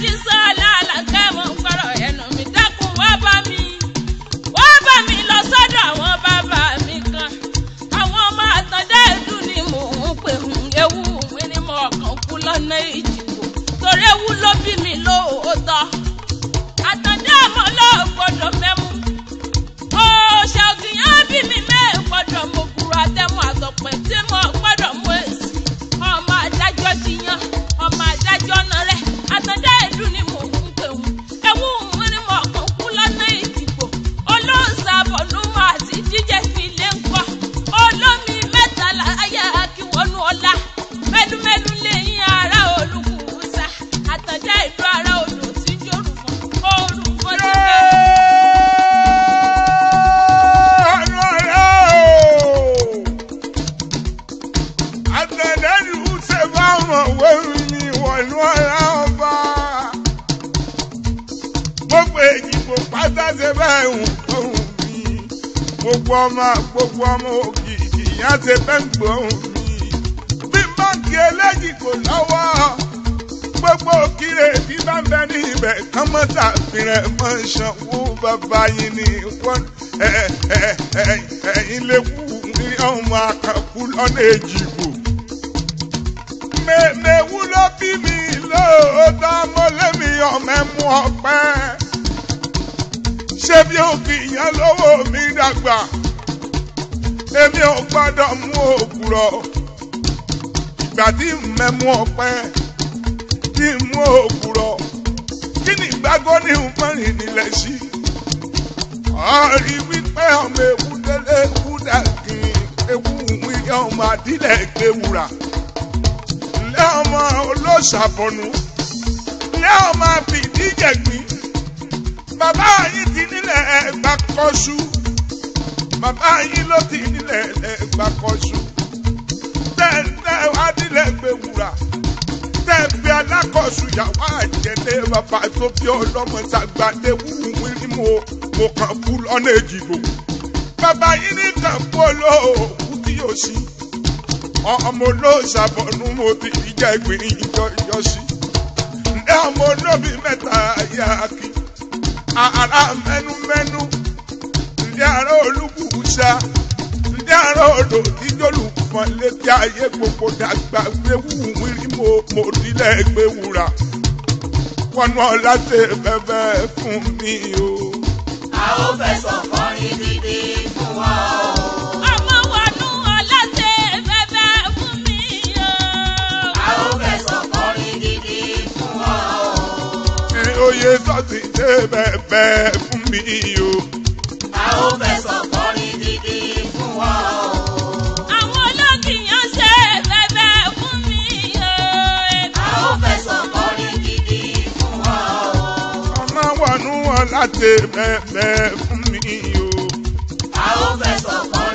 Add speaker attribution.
Speaker 1: ti sọ lálàkẹ́ mọ̀ ń gbọ́rọ̀ ẹnu mi dákun wá bá mi lọ sọ́dọ̀ àwọn bàbá mi kan àwọn ọmọ àtàndá ẹ̀dù ni mò ń pè ń ewu mi ni mo kàn kú lọ́nà Ìjìgbò torí ewu ló bí mi lóòótọ́ àtàndá ọmọ ló gbọ́dọ̀ mẹ́mú òòṣà ògìyàn bí mi gbọ́dọ̀ mo kúrò àtẹ̀mú àtọ̀pẹ̀ tí mo gbọ́dọ̀ mú èsì ọmọ adájọ́ jiyàn ọmọ adájọ́ náà rẹ̀ àtàndá ẹ̀dù ni mò ń pè ń ewu mi ni mo kàn kú lọ́nà Ìjìgbò olóòṣà bọ̀lúmọ̀ àti jíjẹ́ sí ilé ń kọ́ olómi mẹ́tàlá ayé akíwọ́nú ọlá mẹ́lúmẹ́lú lẹ́yìn ara Olúkúsá àtàndá ẹ̀dù ara odò tí jórùfọ́ olùfọ́ ti dé.
Speaker 2: Gbogbo ọmọ ògìdì yẹn ṣe fẹ́ ń gbóhùn mi bí báńkì eléyìí kò lọ́wọ́ gbogbo òkìrè bí bá ń bẹ ní ibẹ̀ kán mọ́ ṣàfihàn mọ́ ṣànwó bàbá yín ni wọ́n ẹ̀yìn lè kú ní ọmọ àkàkú lọ́nà Èjìgbò mẹ́wú ló bí mi lóòótọ́ mọ́lẹ́mí ọmọ ẹ̀mú ọpẹ́ ṣé bí òkè ìyẹn lọ́wọ́ mi dàgbà èmi ò gbọ́dọ̀ mú òkúrọ̀ ìgbà tí mẹ́mú ọpẹ́ tí mú òkúrọ̀ kí ni ìgbàgbọ́ ní ìmọ̀rìn nílẹ̀ sí ọ̀rí wípé ọmọ ewu délé ewu dàgì ewu wíyá ọmọ àdílẹ̀ gbéwùrà lé ọmọ olóṣàbọ̀nù lé ọmọ àbìdíjẹ̀gbìn bàbá yìí ti nílẹ̀ ẹgbà kọ́ṣú bàbá yìí ló ti nílẹ̀ ẹgbà kọ́ṣú tẹ́ wá nílẹ̀ gbéwùrà tẹ́ fi alákọ̀ọ́sù yàwó àjẹlé bàbá tó bí ọlọ́mọ ṣàgbàdé wúwú ní mo kàn kú lọ́nà Èjìgbò bàbá yìí ní kàn kú olóòkú tí yóò sí ọmọ olóòṣàbọ̀nù mo ti jẹ́ ìgbìn ìjọsí ǹdẹ́ ọmọ olóbì mẹ́ta yá kí ara mẹ́numẹ́nu ǹdẹ́ ara Olúkúsá ǹdẹ́ ara odò tíjọ́lùfọ́n létí ayé gbogbo dàgbà gbéwù rí mo dílẹ̀ gbéwùrà wọnú ọ̀la ṣe bẹ́ẹ̀ fún mi o.
Speaker 3: a ó fẹsọ̀ kọrin dídí fún wa o.
Speaker 1: ọmọ wọnú ọ̀la ṣe bẹ́ẹ̀ fún mi o.
Speaker 3: a ó fẹsọ̀ kọrin dídí fún wa o.
Speaker 2: oyè sọ́ọ̀tì ṣe bẹ́ẹ̀ fún mi o.
Speaker 3: a ó fẹsọ̀ kọrin dídí fún wa o.
Speaker 1: àwọn olókìyàn ṣe bẹ́ẹ̀ fún mi o.
Speaker 3: a ó fẹsọ̀ kọrin dídí fún wa o.
Speaker 2: ọmọ wọnú ọ̀la ṣe bẹ́ẹ̀ fún mi o.
Speaker 3: a ó fẹsọ̀ kọrin.